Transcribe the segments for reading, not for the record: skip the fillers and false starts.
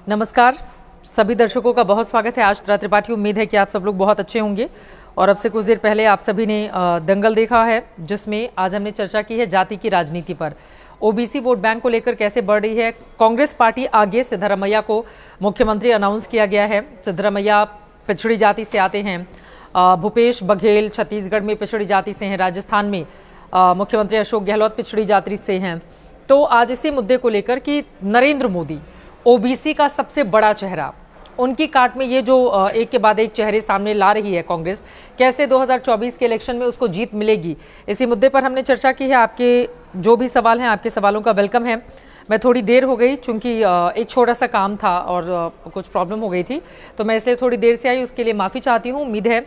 नमस्कार सभी दर्शकों का बहुत स्वागत है। आज त्रिपाठी, उम्मीद है कि आप सब लोग बहुत अच्छे होंगे। और अब से कुछ देर पहले आप सभी ने दंगल देखा है, जिसमें आज हमने चर्चा की है जाति की राजनीति पर। ओबीसी वोट बैंक को लेकर कैसे बढ़ रही है कांग्रेस पार्टी आगे। सिद्धरामैया को मुख्यमंत्री अनाउंस किया गया है। सिद्धरामैया पिछड़ी जाति से आते हैं। भूपेश बघेल छत्तीसगढ़ में पिछड़ी जाति से हैं। राजस्थान में मुख्यमंत्री अशोक गहलोत पिछड़ी जाति से हैं। तो आज इसी मुद्दे को लेकर कि नरेंद्र मोदी ओबीसी का सबसे बड़ा चेहरा, उनकी काट में ये जो एक के बाद एक चेहरे सामने ला रही है कांग्रेस, कैसे 2024 के इलेक्शन में उसको जीत मिलेगी, इसी मुद्दे पर हमने चर्चा की है। आपके जो भी सवाल हैं, आपके सवालों का वेलकम है। मैं थोड़ी देर हो गई, चूंकि एक छोटा सा काम था और कुछ प्रॉब्लम हो गई थी, तो मैं इसलिए थोड़ी देर से आई। उसके लिए माफ़ी चाहती हूँ। उम्मीद है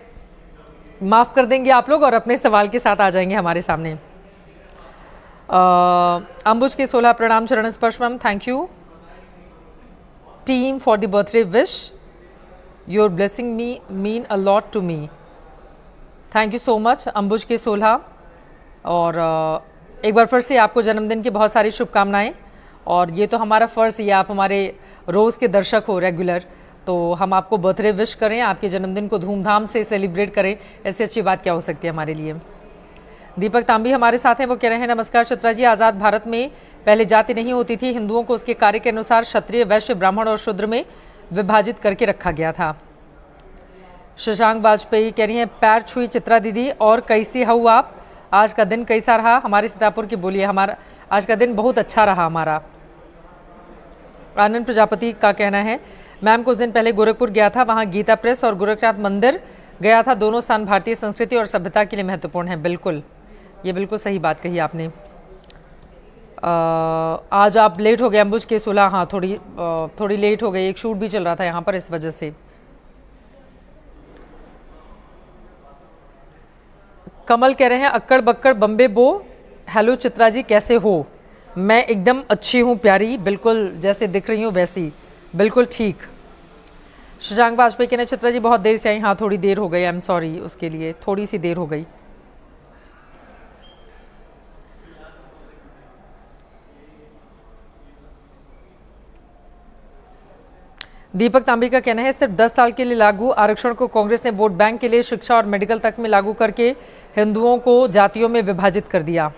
माफ़ कर देंगे आप लोग और अपने सवाल के साथ आ जाएंगे हमारे सामने। अंबुज के 16 प्रणाम चरण स्पर्श ma'am, thank you team for the birthday wish. Your blessing me mean a lot to me. Thank you so much अंबुज के 16। और एक बार फिर से आपको जन्मदिन की बहुत सारी शुभकामनाएं। और ये तो हमारा फ़र्ज़, ये आप हमारे रोज़ के दर्शक हो रेगुलर, तो हम आपको बर्थडे विश करें, आपके जन्मदिन को धूमधाम से सेलिब्रेट करें। ऐसी अच्छी बात क्या हो सकती है हमारे लिए। दीपक तांबी हमारे साथ हैं, वो कह रहे हैं नमस्कार चित्रा जी, आज़ाद भारत में पहले जाति नहीं होती थी, हिंदुओं को उसके कार्य के अनुसार क्षत्रिय, वैश्य, ब्राह्मण और शूद्र में विभाजित करके रखा गया था। शशांक वाजपेयी कह रही हैं पैर छुई चित्रा दीदी, और कैसी हूँ आप, आज का दिन कैसा रहा। हमारे सीतापुर की बोलिए, हमारा आज का दिन बहुत अच्छा रहा हमारा। आनंद प्रजापति का कहना है मैम कुछ दिन पहले गोरखपुर गया था, वहाँ गीता प्रेस और गोरखनाथ मंदिर गया था, दोनों स्थान भारतीय संस्कृति और सभ्यता के लिए महत्वपूर्ण है। बिल्कुल, ये बिल्कुल सही बात कही आपने। आज आप लेट हो गए अंबुज के 16। हाँ, थोड़ी लेट हो गई, एक शूट भी चल रहा था यहाँ पर, इस वजह से। कमल कह रहे हैं अक्कड़ बक्कड़ बम्बे बो, हेलो चित्रा जी कैसे हो। मैं एकदम अच्छी हूँ प्यारी, बिल्कुल जैसे दिख रही हूँ वैसी, बिल्कुल ठीक। शशांक वाजपेयी कहने चित्रा जी बहुत देर से आई। हाँ, थोड़ी देर हो गई, आई एम सॉरी उसके लिए, थोड़ी सी देर हो गई। दीपक तांबी का कहना है सिर्फ 10 साल के लिए लागू आरक्षण को कांग्रेस ने वोट बैंक के लिए शिक्षा और मेडिकल तक में लागू करके हिंदुओं को जातियों में विभाजित कर दिया।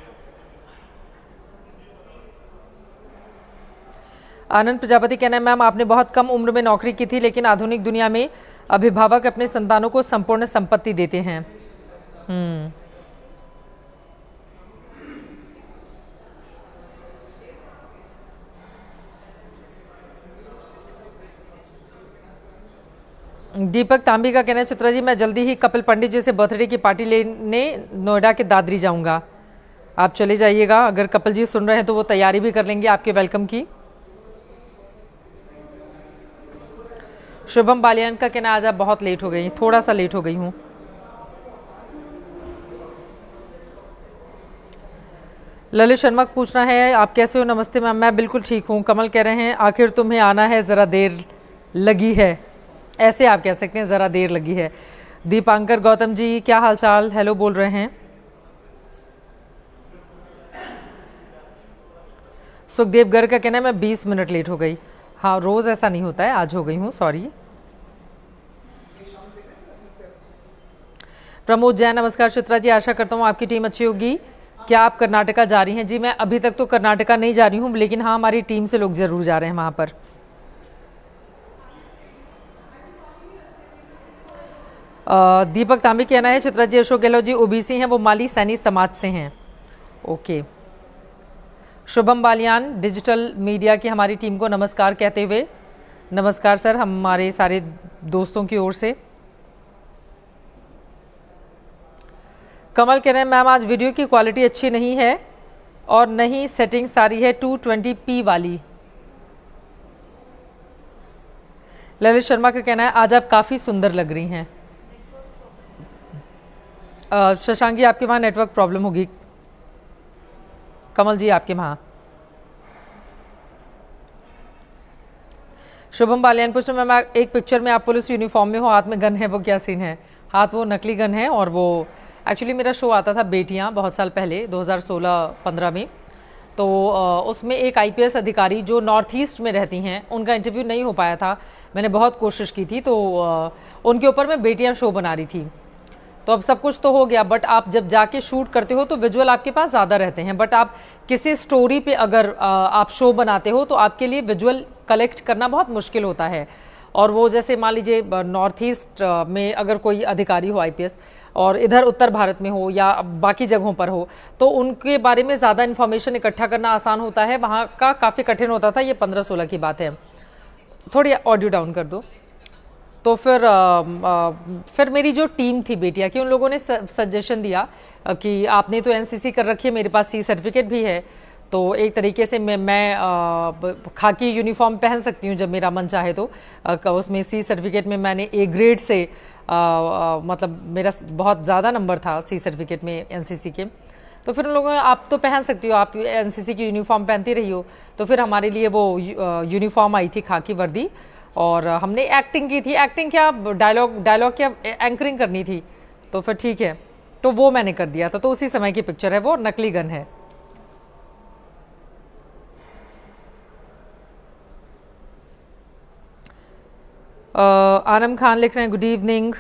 आनंद प्रजापति कहना है मैम आपने बहुत कम उम्र में नौकरी की थी, लेकिन आधुनिक दुनिया में अभिभावक अपने संतानों को संपूर्ण संपत्ति देते हैं। दीपक तांबी का कहना है चित्रा जी मैं जल्दी ही कपिल पंडित जी से बर्थडे की पार्टी लेने नोएडा के दादरी जाऊंगा, आप चले जाइएगा। अगर कपिल जी सुन रहे हैं तो वो तैयारी भी कर लेंगे आपके वेलकम की। शुभम बालियान का कहना आज आप बहुत लेट हो गई, थोड़ा सा लेट हो गई हूँ। ललित शर्मा पूछना है आप कैसे हो। नमस्ते मैम, मैं बिल्कुल ठीक हूँ। कमल कह रहे हैं आखिर तुम्हें आना है, ज़रा देर लगी है, ऐसे आप कह सकते हैं, ज़रा देर लगी है। दीपांकर गौतम जी क्या हाल चाल, हेलो बोल रहे हैं। सुखदेव गर्ग का कहना है मैं 20 मिनट लेट हो गई। हाँ, रोज़ ऐसा नहीं होता है, आज हो गई हूँ, सॉरी। प्रमोद जैन नमस्कार चित्रा जी, आशा करता हूँ आपकी टीम अच्छी होगी। क्या आप कर्नाटका जा रही हैं। जी मैं अभी तक तो कर्नाटका नहीं जा रही हूँ, लेकिन हाँ हमारी टीम से लोग ज़रूर जा रहे हैं वहाँ पर। दीपक तांबी कहना है चित्रा जी अशोक गहलोत जी ओबीसी हैं, वो माली सैनी समाज से हैं। Okay. Shubham Baliyan digital media की हमारी टीम को नमस्कार कहते हुए, नमस्कार सर हमारे सारे दोस्तों की ओर से। कमल कह रहे हैं मैम आज वीडियो की क्वालिटी अच्छी नहीं है और नहीं सेटिंग सारी है 220p वाली। ललित शर्मा का कहना है आज आप काफ़ी सुंदर लग रही हैं। शशांक जी आपके वहाँ नेटवर्क प्रॉब्लम होगी। कमल जी आपके वहाँ। शुभम बालियान पूछना मैम एक पिक्चर में आप पुलिस यूनिफॉर्म में हो, हाथ में गन है, वो क्या सीन है। हाथ वो नकली गन है, और वो एक्चुअली मेरा शो आता था बेटियां बहुत साल पहले 2016-15 में, तो उसमें एक आईपीएस अधिकारी जो नॉर्थ ईस्ट में रहती हैं, उनका इंटरव्यू नहीं हो पाया था। मैंने बहुत कोशिश की थी, तो उनके ऊपर मैं बेटियां शो बना रही थी। तो अब सब कुछ तो हो गया, बट आप जब जाके शूट करते हो तो विजुअल आपके पास ज़्यादा रहते हैं, बट आप किसी स्टोरी पे अगर आप शो बनाते हो तो आपके लिए विजुअल कलेक्ट करना बहुत मुश्किल होता है। और वो जैसे मान लीजिए नॉर्थ ईस्ट में अगर कोई अधिकारी हो आईपीएस और इधर उत्तर भारत में हो या बाकी जगहों पर हो, तो उनके बारे में ज़्यादा इन्फॉर्मेशन इकट्ठा करना आसान होता है, वहाँ का काफ़ी कठिन होता था। ये 15-16 की बात है। थोड़ी ऑडियो डाउन कर दो। तो फिर मेरी जो टीम थी बेटिया की, उन लोगों ने सजेशन दिया कि आपने तो एनसीसी कर रखी है, मेरे पास सी सर्टिफिकेट भी है, तो एक तरीके से मैं खाकी यूनिफॉर्म पहन सकती हूँ जब मेरा मन चाहे तो। उसमें सी सर्टिफिकेट में मैंने ए ग्रेड से मतलब मेरा बहुत ज़्यादा नंबर था सी सर्टिफिकेट में एनसीसी के। तो फिर उन लोगों ने, आप तो पहन सकती हो, आप एनसीसी की यूनिफॉर्म पहनती रही हो। तो फिर हमारे लिए वो यूनिफॉर्म आई थी, खाकी वर्दी, और हमने एक्टिंग की थी। एक्टिंग क्या, डायलॉग क्या, एंकरिंग करनी थी। तो फिर ठीक है, तो वो मैंने कर दिया था। तो उसी समय की पिक्चर है वो, नकली गन है। आनम खान लिख रहे हैं, गुड इवनिंग,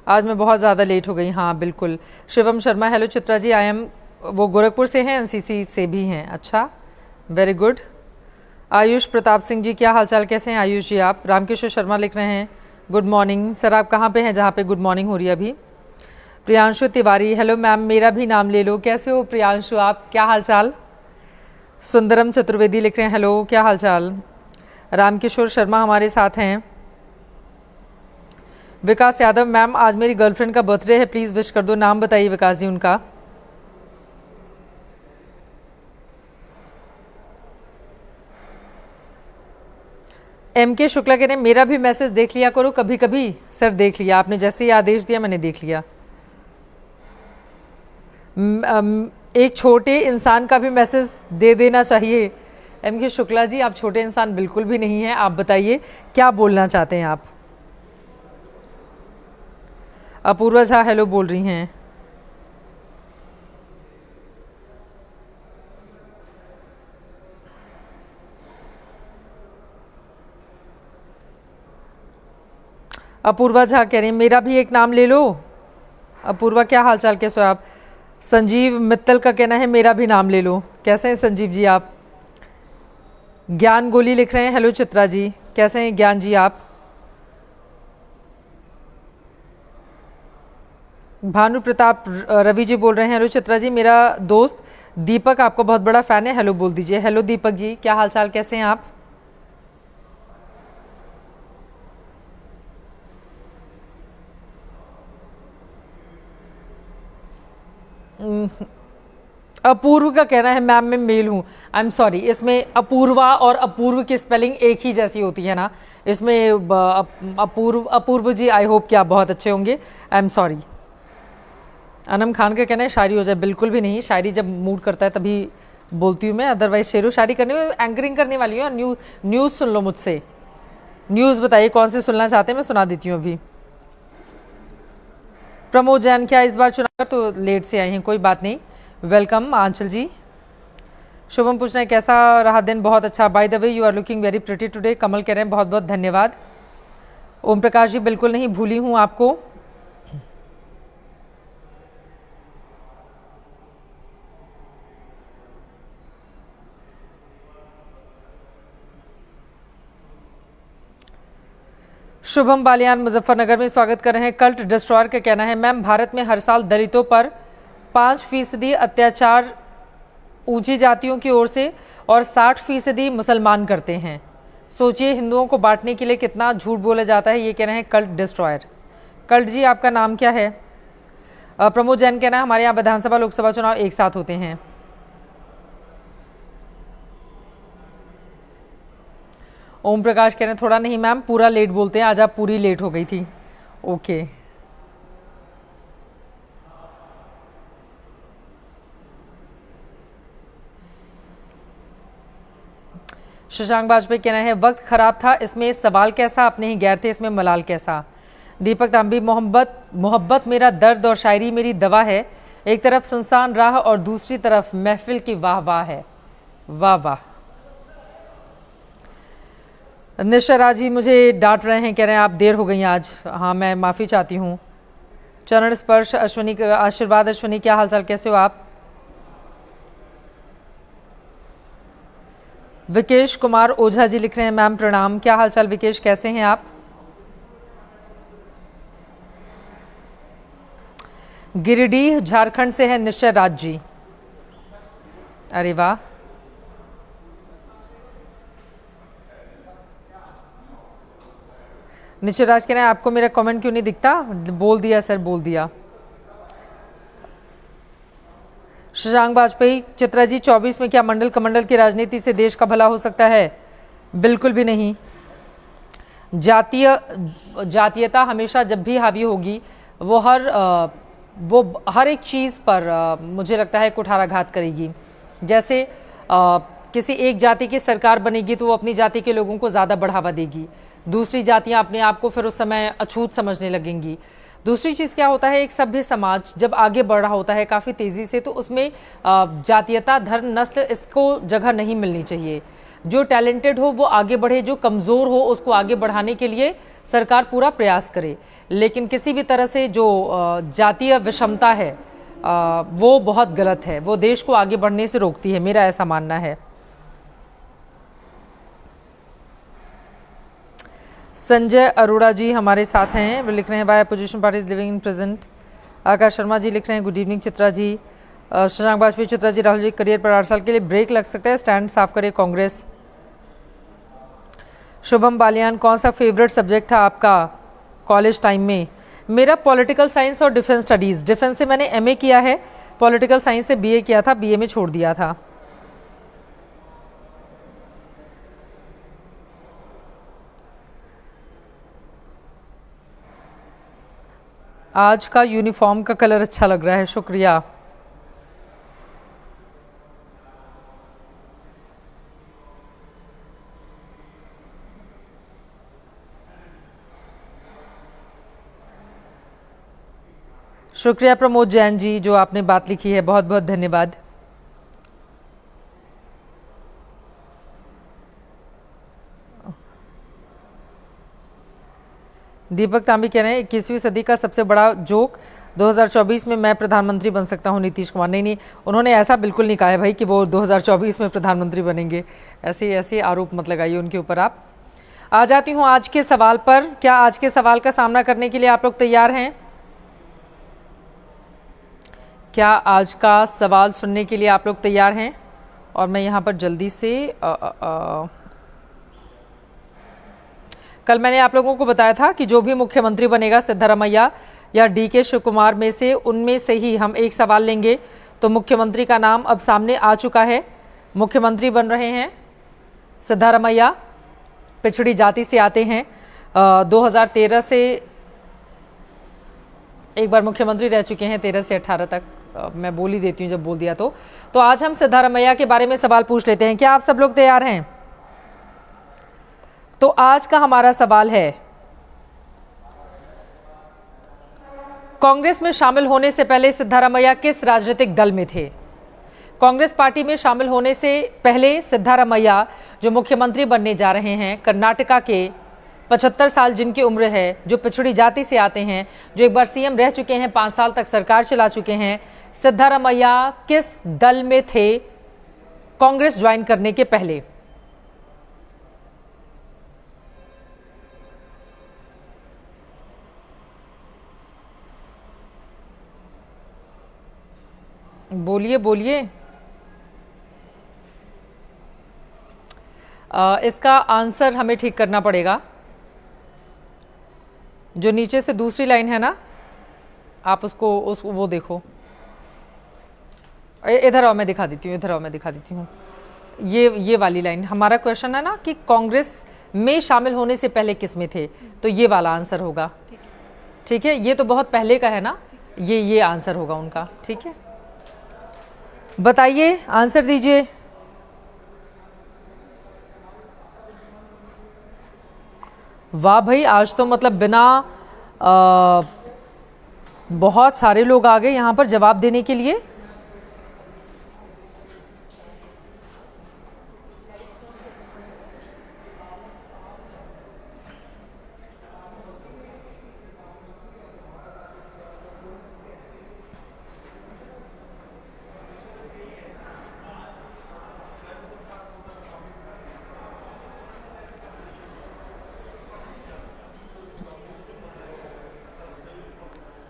आज मैं बहुत ज़्यादा लेट हो गई। हाँ बिल्कुल। Shivam Sharma, hello Chitra ji, I am, वो गोरखपुर से हैं, एनसीसी से भी हैं। अच्छा, वेरी गुड। आयुष प्रताप सिंह जी, क्या हालचाल, कैसे हैं आयुष जी आप? रामकिशोर शर्मा लिख रहे हैं, गुड मॉर्निंग सर, आप कहाँ पे हैं जहाँ पे गुड मॉर्निंग हो रही है अभी? प्रियांशु तिवारी, हेलो मैम, मेरा भी नाम ले लो। कैसे हो प्रियांशु आप, क्या हालचाल? सुंदरम चतुर्वेदी लिख रहे हैं, हेलो, क्या हालचाल? रामकिशोर शर्मा हमारे साथ हैं। विकास यादव, मैम आज मेरी गर्लफ्रेंड का बर्थडे है, प्लीज़ विश कर दो। नाम बताइए विकास जी उनका। एम के शुक्ला कह रहे हैं, मेरा भी मैसेज देख लिया करो कभी कभी। सर देख लिया, आपने जैसे ही आदेश दिया मैंने देख लिया। एक छोटे इंसान का भी मैसेज दे देना चाहिए। एम के शुक्ला जी, आप छोटे इंसान बिल्कुल भी नहीं हैं। आप बताइए क्या बोलना चाहते हैं आप? अपूर्वा झा हेलो बोल रही हैं। अपूर्वा झा कह रही हैं, मेरा भी एक नाम ले लो। अपूर्वा, क्या हालचाल, कैसे हो आप? संजीव मित्तल का कहना है, मेरा भी नाम ले लो। कैसे हैं संजीव जी आप? ज्ञान गोली लिख रहे हैं, हेलो चित्रा जी, कैसे हैं ज्ञान जी आप? भानु प्रताप रवि जी बोल रहे हैं, हेलो चित्रा जी, मेरा दोस्त दीपक आपका बहुत बड़ा फ़ैन है, हेलो बोल दीजिए। हेलो दीपक जी, क्या हालचाल, कैसे हैं आप? अपूर्व का कहना है, मैम मैं मेल हूँ। आई एम सॉरी, इसमें अपूर्वा और अपूर्व की स्पेलिंग एक ही जैसी होती है ना, इसमें अपूर्व जी, आई होप कि आप बहुत अच्छे होंगे। I am sorry. Anam Khan का कहना है शायरी हो जाए, बिल्कुल भी नहीं। शायरी जब मूड करता है तभी बोलती हूँ मैं, अदरवाइज शेरो शायरी करने में एंकरिंग करने वाली हूँ। न्यूज़ सुन लो मुझसे। न्यूज़ बताइए कौन से सुनना चाहते हैं, मैं सुना देती हूँ अभी। प्रमोद जैन, क्या इस बार चुनाव तो लेट से आई हैं, कोई बात नहीं, वेलकम आंचल जी। शुभम पूछ रहे हैं कैसा रहा दिन? बहुत अच्छा, by the way you are looking very pretty today. Kamal कह रहे हैं बहुत बहुत धन्यवाद। ओम प्रकाश जी, बिल्कुल नहीं भूली हूँ आपको। शुभम बालियान मुजफ्फरनगर में स्वागत कर रहे हैं। कल्ट डिस्ट्रॉयर का कहना है, मैम भारत में हर साल दलितों पर 5% अत्याचार ऊंची जातियों की ओर से और 60% मुसलमान करते हैं। सोचिए हिंदुओं को बांटने के लिए कितना झूठ बोला जाता है। ये कह रहे हैं कल्ट डिस्ट्रॉयर। कल्ट जी आपका नाम क्या है? प्रमोद जैन कहना है हमारे यहाँ विधानसभा लोकसभा चुनाव एक साथ होते हैं। ओम प्रकाश कह रहे हैं थोड़ा नहीं मैम, पूरा लेट बोलते हैं, आज आप पूरी लेट हो गई थी। ओके। शशांक वाजपेयी कहना है वक्त खराब था, इसमें सवाल कैसा, अपने ही गैर थे, इसमें मलाल कैसा। दीपक तांबी, मोहब्बत मेरा दर्द और शायरी मेरी दवा है, एक तरफ सुनसान राह और दूसरी तरफ महफिल की वाह वाह है। वाह वाह। निशा राज भी मुझे डांट रहे हैं, कह रहे हैं आप देर हो गई आज। हाँ, मैं माफ़ी चाहती हूँ। चरण स्पर्श अश्विनी, आशीर्वाद अश्विनी, क्या हालचाल, कैसे हो आप? विकेश कुमार ओझा जी लिख रहे हैं मैम प्रणाम, क्या हालचाल विकेश, कैसे हैं आप? गिरिडीह झारखंड से है निश्चय राज जी, अरे वाह। निश्चय राज कह रहे हैं आपको मेरा कमेंट क्यों नहीं दिखता? बोल दिया सर, बोल दिया। शशांक वाजपेयी, चित्रा जी 24 में क्या मंडल कमंडल की राजनीति से देश का भला हो सकता है? बिल्कुल भी नहीं। जातीयता हमेशा जब भी हावी होगी वो हर एक चीज़ पर मुझे लगता है कुठाराघात करेगी। जैसे किसी एक जाति की सरकार बनेगी तो वो अपनी जाति के लोगों को ज़्यादा बढ़ावा देगी, दूसरी जातियां अपने आप को फिर उस समय अछूत समझने लगेंगी। दूसरी चीज़ क्या होता है, एक सभ्य समाज जब आगे बढ़ रहा होता है काफ़ी तेज़ी से, तो उसमें जातीयता, धर्म, नस्ल, इसको जगह नहीं मिलनी चाहिए। जो टैलेंटेड हो वो आगे बढ़े, जो कमज़ोर हो उसको आगे बढ़ाने के लिए सरकार पूरा प्रयास करे। लेकिन किसी भी तरह से जो जातीय विषमता है वो बहुत गलत है, वो देश को आगे बढ़ने से रोकती है, मेरा ऐसा मानना है। संजय अरोड़ा जी हमारे साथ हैं, वो लिख रहे हैं why opposition party is living in present. Akash Sharma ji लिख रहे हैं good evening Chitra ji. Shashank Vajpayee, Chitra ji, Rahul ji career पर 8 साल के लिए ब्रेक लग सकता है, स्टैंड साफ करे कांग्रेस। शुभम बालियान, कौन सा फेवरेट सब्जेक्ट था आपका कॉलेज टाइम में? मेरा पॉलिटिकल साइंस और डिफेंस स्टडीज़। डिफेंस से मैंने एमए किया है, पॉलिटिकल साइंस से बीए किया था, बीए में छोड़ दिया था। आज का यूनिफॉर्म का कलर अच्छा लग रहा है, शुक्रिया। शुक्रिया प्रमोद जैन जी, जो आपने बात लिखी है, बहुत बहुत धन्यवाद। दीपक तांबी कह रहे हैं 21वीं सदी का सबसे बड़ा जोक 2024 में मैं प्रधानमंत्री बन सकता हूं नीतीश कुमार। नहीं, उन्होंने ऐसा बिल्कुल नहीं कहा है भाई कि वो 2024 में प्रधानमंत्री बनेंगे। ऐसे आरोप मत लगाइए उनके ऊपर आप। आ जाती हूं आज के सवाल पर। क्या आज के सवाल का सामना करने के लिए आप लोग तैयार हैं? क्या आज का सवाल सुनने के लिए आप लोग तैयार हैं? और मैं यहाँ पर जल्दी से कल मैंने आप लोगों को बताया था कि जो भी मुख्यमंत्री बनेगा सिद्धारमैया या डीके शिव कुमार में से, उनमें से ही हम एक सवाल लेंगे। तो मुख्यमंत्री का नाम अब सामने आ चुका है। मुख्यमंत्री बन रहे हैं सिद्धारमैया, पिछड़ी जाति से आते हैं। 2013 से एक बार मुख्यमंत्री रह चुके हैं, 13 से 18 तक। मैं बोल ही देती हूँ जब बोल दिया तो आज हम सिद्धारमैया के बारे में सवाल पूछ लेते हैं। क्या आप सब लोग तैयार हैं? तो आज का हमारा सवाल है, कांग्रेस में शामिल होने से पहले सिद्धारमैया किस राजनीतिक दल में थे? कांग्रेस पार्टी में शामिल होने से पहले सिद्धारमैया जो मुख्यमंत्री बनने जा रहे हैं, कर्नाटका के 75 साल जिनकी उम्र है, जो पिछड़ी जाति से आते हैं, जो एक बार सीएम रह चुके हैं, 5 साल तक सरकार चला चुके हैं, सिद्धारमैया किस दल में थे कांग्रेस ज्वाइन करने के पहले? बोलिए बोलिए। इसका आंसर हमें ठीक करना पड़ेगा। जो नीचे से दूसरी लाइन है ना, आप उसको वो देखो। इधर आओ मैं दिखा देती हूँ, इधर आओ मैं दिखा देती हूँ। ये वाली लाइन, हमारा क्वेश्चन है ना कि कांग्रेस में शामिल होने से पहले किस में थे, तो ये वाला आंसर होगा। ठीक है, ये तो बहुत पहले का है ना, ये आंसर होगा उनका। ठीक है, बताइए, आंसर दीजिए। वाह भाई, आज तो मतलब बिना बहुत सारे लोग आ गए यहाँ पर जवाब देने के लिए।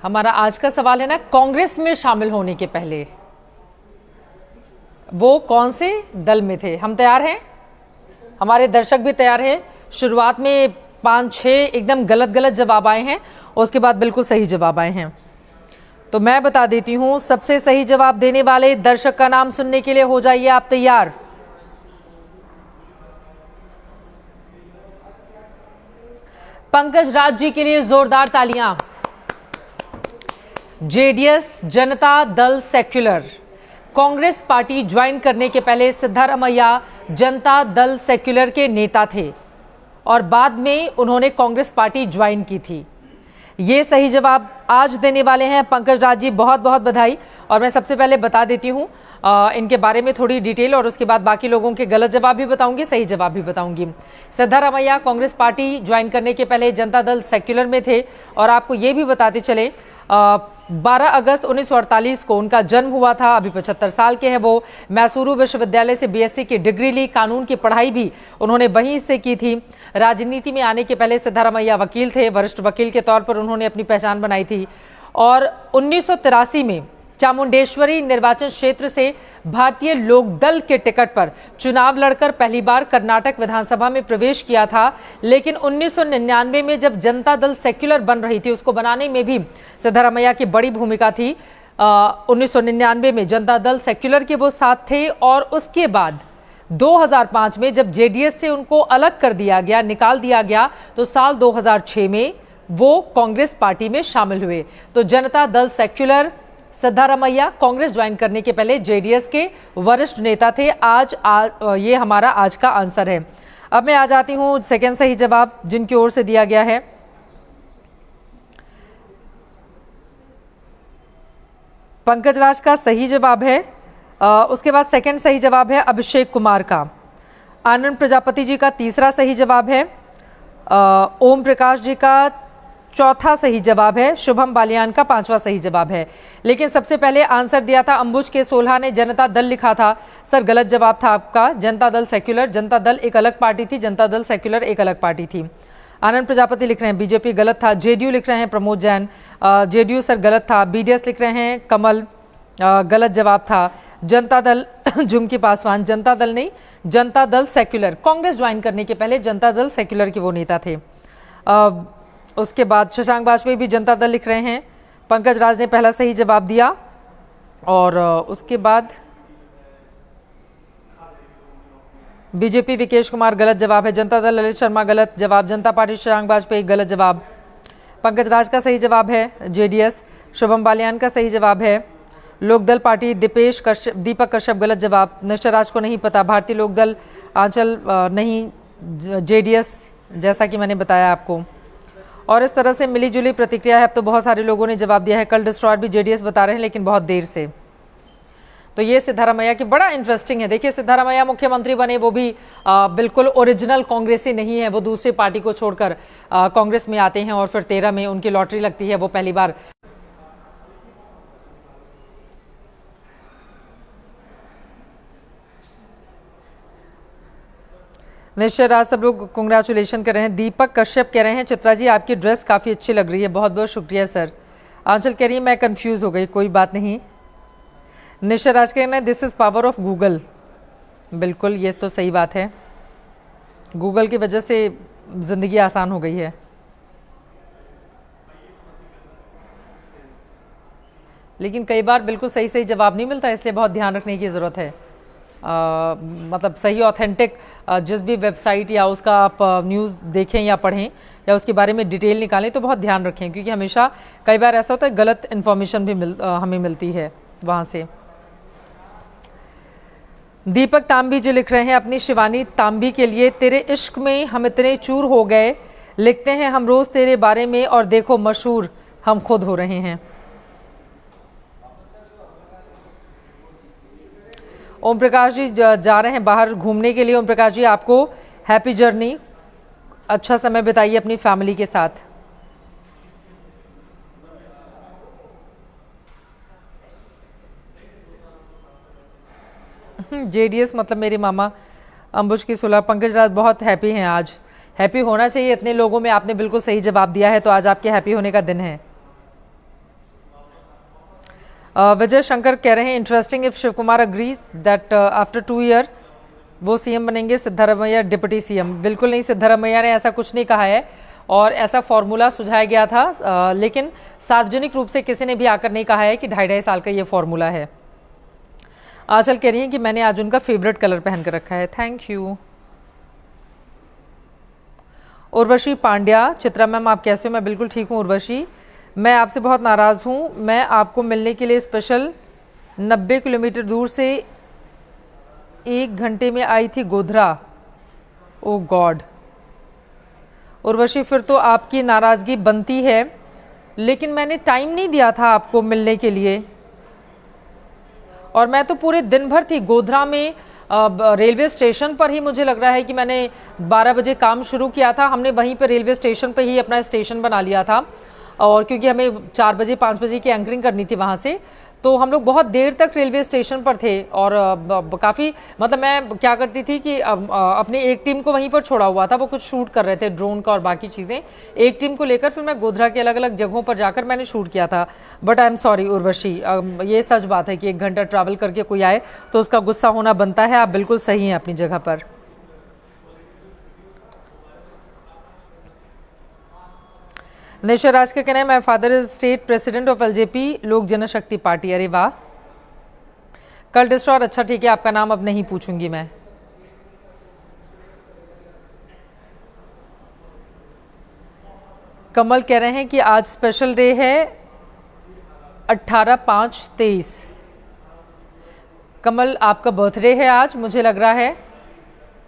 हमारा आज का सवाल है ना, कांग्रेस में शामिल होने के पहले वो कौन से दल में थे? हम तैयार हैं, हमारे दर्शक भी तैयार हैं। शुरुआत में 5-6 एकदम गलत गलत जवाब आए हैं, उसके बाद बिल्कुल सही जवाब आए हैं। तो मैं बता देती हूं, सबसे सही जवाब देने वाले दर्शक का नाम सुनने के लिए हो जाइए आप तैयार। पंकज राज जी के लिए जोरदार तालियां। JDS, Janata Dal secular, Congress party join करने के पहले सिद्धारमैया जनता दल सेक्युलर के नेता थे और बाद में उन्होंने कांग्रेस पार्टी ज्वाइन की थी। ये सही जवाब आज देने वाले हैं पंकज राज जी, बहुत बहुत बधाई। और मैं सबसे पहले बता देती हूँ इनके बारे में थोड़ी डिटेल, और उसके बाद बाकी लोगों के गलत जवाब भी बताऊंगी, सही जवाब भी बताऊंगी। सिद्धारमैया कांग्रेस पार्टी ज्वाइन करने के पहले जनता दल सेक्युलर में थे, और आपको ये भी बताते चले 12 अगस्त 1948 को उनका जन्म हुआ था। अभी 75 साल के हैं वो। मैसूरू विश्वविद्यालय से बीएससी की डिग्री ली, कानून की पढ़ाई भी उन्होंने वहीं से की थी। राजनीति में आने के पहले सिद्धारमैया वकील थे, वरिष्ठ वकील के तौर पर उन्होंने अपनी पहचान बनाई थी। और 1983 में चामुंडेश्वरी निर्वाचन क्षेत्र से भारतीय लोकदल के टिकट पर चुनाव लड़कर पहली बार कर्नाटक विधानसभा में प्रवेश किया था। लेकिन 1999 में जब जनता दल सेक्युलर बन रही थी, उसको बनाने में भी सिद्धारमैया की बड़ी भूमिका थी। 1999 में जनता दल सेक्युलर के वो साथ थे, और उसके बाद 2005 में जब जेडीएस से उनको अलग कर दिया गया, निकाल दिया गया, तो साल 2006 में वो कांग्रेस पार्टी में शामिल हुए। तो जनता दल सेक्युलर, सिद्धारमैया कांग्रेस ज्वाइन करने के पहले जेडीएस के वरिष्ठ नेता थे। ये हमारा आज का आंसर है। अब मैं आ जाती हूं सेकंड सही जवाब जिनकी ओर से दिया गया है। पंकज राज का सही जवाब है। उसके बाद सेकंड सही जवाब है अभिषेक कुमार का। आनंद प्रजापति जी का तीसरा सही जवाब है। ओम प्रकाश जी का चौथा सही जवाब है। शुभम बालियान का पांचवा सही जवाब है। लेकिन सबसे पहले आंसर दिया था अंबुज के सोल्हा ने, जनता दल लिखा था। सर गलत जवाब था आपका, जनता दल सेक्युलर। जनता दल एक अलग पार्टी थी, जनता दल सेक्युलर एक अलग पार्टी थी। आनंद प्रजापति लिख रहे हैं बीजेपी, गलत था। जेडीयू लिख रहे हैं प्रमोद जैन, जेडीयू सर गलत था। बीडीएस लिख रहे हैं कमल, गलत जवाब था। जनता दल झुमकी पासवान, जनता दल नहीं, जनता दल सेक्युलर। कांग्रेस ज्वाइन करने के पहले जनता दल सेक्युलर के वो नेता थे। उसके बाद शशांक वाजपेयी भी जनता दल लिख रहे हैं। पंकज राज ने पहला सही जवाब दिया, और उसके बाद बीजेपी विकेश कुमार गलत जवाब है। जनता दल ललित शर्मा गलत जवाब। जनता पार्टी शशांक वाजपेयी गलत जवाब। पंकज राज का सही जवाब है जेडीएस। शुभम बालियान का सही जवाब है लोकदल पार्टी। दीपक कश्यप गलत जवाब। निश्चय राज को नहीं पता। भारतीय लोकदल आंचल नहीं, जेडीएस जैसा कि मैंने बताया आपको। और इस तरह से मिली जुली प्रतिक्रिया है। अब तो बहुत सारे लोगों ने जवाब दिया है। कल डिस्ट्रॉयर भी जेडीएस बता रहे हैं, लेकिन बहुत देर से। तो ये सिद्धारमैया की बड़ा इंटरेस्टिंग है। देखिए सिद्धारमैया मुख्यमंत्री बने, वो भी बिल्कुल ओरिजिनल कांग्रेसी नहीं है। वो दूसरी पार्टी को छोड़कर कांग्रेस में आते हैं, और फिर 13 में उनकी लॉटरी लगती है, वो पहली बार। निश्चय राज सब लोग कंग्रेचुलेशन कर रहे हैं। दीपक कश्यप कह रहे हैं चित्रा जी आपकी ड्रेस काफ़ी अच्छी लग रही है, बहुत बहुत शुक्रिया सर। आंचल कह रही है मैं कंफ्यूज हो गई, कोई बात नहीं। निश्चय राज कह रहे हैं this is power of Google. बिल्कुल, ये तो सही बात है, गूगल की वजह से ज़िंदगी आसान हो गई है। लेकिन कई बार बिल्कुल सही सही जवाब नहीं मिलता, इसलिए बहुत ध्यान रखने की ज़रूरत है। मतलब सही ऑथेंटिक जिस भी वेबसाइट या उसका आप न्यूज़ देखें या पढ़ें या उसके बारे में डिटेल निकालें तो बहुत ध्यान रखें, क्योंकि हमेशा कई बार ऐसा होता है गलत इन्फॉर्मेशन भी हमें मिलती है वहाँ से। दीपक तांबी जो लिख रहे हैं अपनी शिवानी तांबी के लिए, तेरे इश्क में हम इतने चूर हो गए, लिखते हैं हम रोज़ तेरे बारे में और देखो मशहूर हम खुद हो रहे हैं। ओम प्रकाश जी जा रहे हैं बाहर घूमने के लिए। ओम प्रकाश जी आपको हैप्पी जर्नी, अच्छा समय बिताइए अपनी फैमिली के साथ। जेडीएस मतलब मेरे मामा अंबुज की सुलह। पंकज राज बहुत हैप्पी हैं आज, हैप्पी होना चाहिए इतने लोगों में, आपने बिल्कुल सही जवाब दिया है, तो आज आपके हैप्पी होने का दिन है। विजय शंकर कह रहे हैं interesting if Shiv Kumar agrees that after 2 year वो सीएम बनेंगे, सिद्धारमैया डिप्टी सीएम। बिल्कुल नहीं, सिद्धारमैया ने ऐसा कुछ नहीं कहा है और ऐसा फॉर्मूला सुझाया गया था, लेकिन सार्वजनिक रूप से किसी ने भी आकर नहीं कहा है कि 2.5 साल का ये फॉर्मूला है। आंचल कह रही हैं कि मैंने आज उनका फेवरेट कलर पहन कर रखा है, thank you. Urvashi Pandya, Chitra ma'am आप कैसे हो? मैं बिल्कुल ठीक हूँ उर्वशी, मैं आपसे बहुत नाराज़ हूँ। मैं आपको मिलने के लिए स्पेशल 90 किलोमीटर दूर से 1 घंटे में आई थी गोधरा। ओ गॉड उर्वशी, फिर तो आपकी नाराज़गी बनती है, लेकिन मैंने टाइम नहीं दिया था आपको मिलने के लिए, और मैं तो पूरे दिन भर थी गोधरा में। रेलवे स्टेशन पर ही मुझे लग रहा है कि मैंने 12 बजे काम शुरू किया था। हमने वहीं पर रेलवे स्टेशन पर ही अपना स्टेशन बना लिया था, और क्योंकि हमें 4 बजे 5 बजे की एंकरिंग करनी थी वहाँ से, तो हम लोग बहुत देर तक रेलवे स्टेशन पर थे। और काफ़ी मतलब मैं क्या करती थी कि अपनी एक टीम को वहीं पर छोड़ा हुआ था, वो कुछ शूट कर रहे थे ड्रोन का और बाकी चीज़ें। एक टीम को लेकर फिर मैं गोधरा के अलग अलग जगहों पर जाकर मैंने शूट किया था। But I am sorry Urvashi, ये सच बात है कि 1 घंटा ट्रैवल करके कोई आए तो उसका गुस्सा होना बनता है। आप बिल्कुल सही हैं अपनी जगह पर। नेशर राज का कहना है my father is state president of LJP लोक जनशक्ति पार्टी। अरे वाह, कल डिस्ट्रॉर, अच्छा ठीक है, आपका नाम अब नहीं पूछूंगी मैं। कमल कह रहे हैं कि आज स्पेशल डे है 18/5/23। कमल आपका बर्थडे है आज, मुझे लग रहा है।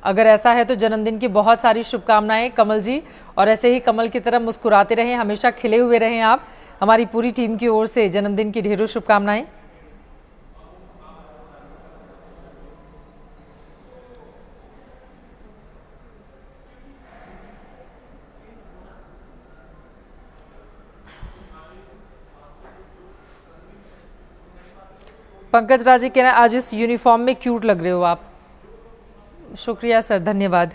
अगर ऐसा है तो जन्मदिन की बहुत सारी शुभकामनाएं कमल जी, और ऐसे ही कमल की तरह मुस्कुराते रहें, हमेशा खिले हुए रहें आप। हमारी पूरी टीम की ओर से जन्मदिन की ढेरों शुभकामनाएं। पंकज राजी कह रहे हैं आज इस यूनिफॉर्म में क्यूट लग रहे हो आप। शुक्रिया सर, धन्यवाद।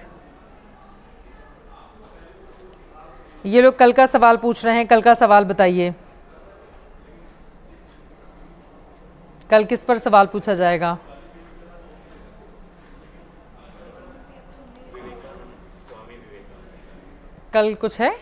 ये लोग कल का सवाल पूछ रहे हैं, कल का सवाल बताइए, कल किस पर सवाल पूछा जाएगा? कल कुछ है?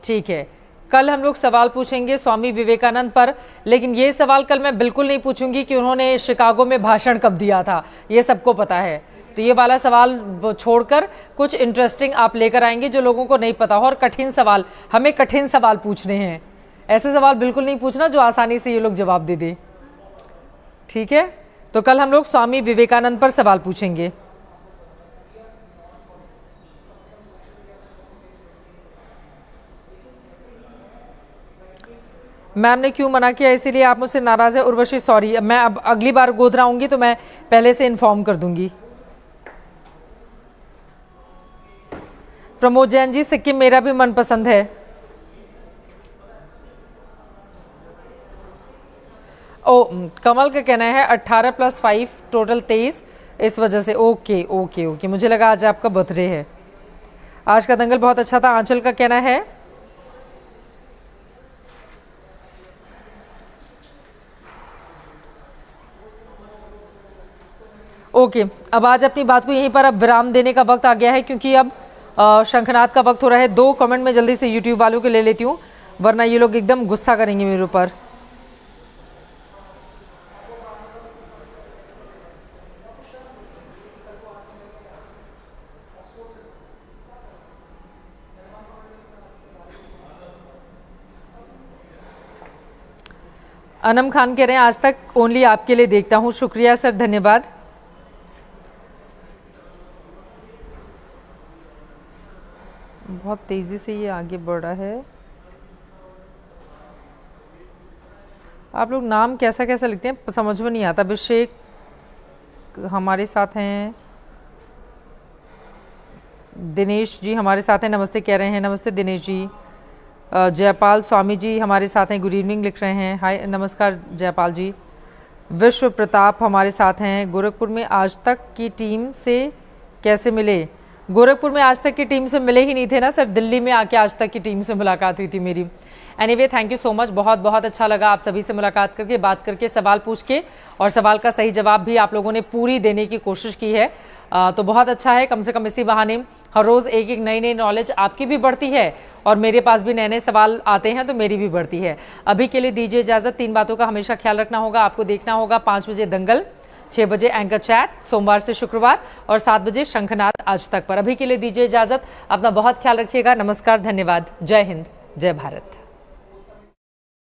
ठीक है, कल हम लोग सवाल पूछेंगे स्वामी विवेकानंद पर, लेकिन ये सवाल कल मैं बिल्कुल नहीं पूछूंगी कि उन्होंने शिकागो में भाषण कब दिया था, ये सबको पता है। तो ये वाला सवाल छोड़कर कुछ इंटरेस्टिंग आप लेकर आएंगे जो लोगों को नहीं पता हो, और कठिन सवाल, हमें कठिन सवाल पूछने हैं। ऐसे सवाल बिल्कुल नहीं पूछना जो आसानी से ये लोग जवाब दे दे, ठीक है? तो कल हम लोग स्वामी विवेकानंद पर सवाल पूछेंगे। मैम ने क्यों मना किया इसीलिए आप मुझसे नाराज़ है? उर्वशी सॉरी, मैं अब अगली बार गोधरा आऊंगी तो मैं पहले से इन्फॉर्म कर दूंगी। प्रमोद जैन जी, सिक्किम मेरा भी मनपसंद है। ओ, कमल का कहना है 18 + 5 टोटल 23, इस वजह से। ओके ओके ओके, मुझे लगा आज आपका बर्थडे है। आज का दंगल बहुत अच्छा था, आंचल का कहना है। ओके, अब आज अपनी बात को यहीं पर अब विराम देने का वक्त आ गया है, क्योंकि अब शंखनाद का वक्त हो रहा है। 2 कमेंट में जल्दी से यूट्यूब वालों के ले लेती हूँ, वरना ये लोग एकदम गुस्सा करेंगे मेरे ऊपर। अनम खान कह रहे हैं आज तक ओनली आपके लिए देखता हूँ। शुक्रिया सर, धन्यवाद। बहुत तेज़ी से ये आगे बढ़ रहा है। आप लोग नाम कैसा कैसा लिखते हैं समझ में नहीं आता। अभिषेक हमारे साथ हैं, दिनेश जी हमारे साथ हैं, नमस्ते कह रहे हैं। नमस्ते दिनेश जी। जयपाल स्वामी जी हमारे साथ हैं, गुड इवनिंग लिख रहे हैं। हाय, नमस्कार जयपाल जी। विश्व प्रताप हमारे साथ हैं। गोरखपुर में आज तक की टीम से कैसे मिले? गोरखपुर में आज तक की टीम से मिले ही नहीं थे ना सर, दिल्ली में आके आज तक की टीम से मुलाकात हुई थी मेरी। Anyway thank you so much, बहुत बहुत अच्छा लगा आप सभी से मुलाकात करके, बात करके, सवाल पूछ के, और सवाल का सही जवाब भी आप लोगों ने पूरी देने की कोशिश की है। तो बहुत अच्छा है, कम से कम इसी बहाने हर रोज़ एक एक नई नई नॉलेज आपकी भी बढ़ती है और मेरे पास भी नए नए सवाल आते हैं तो मेरी भी बढ़ती है। अभी के लिए दीजिए इजाज़त। 3 बातों का हमेशा ख्याल रखना होगा, आपको देखना होगा 5 बजे दंगल, 6 बजे एंकर चैट सोमवार से शुक्रवार, और 7 बजे शंखनाद आज तक पर। अभी के लिए दीजिए इजाज़त, अपना बहुत ख्याल रखिएगा। नमस्कार, धन्यवाद, जय हिंद, जय भारत।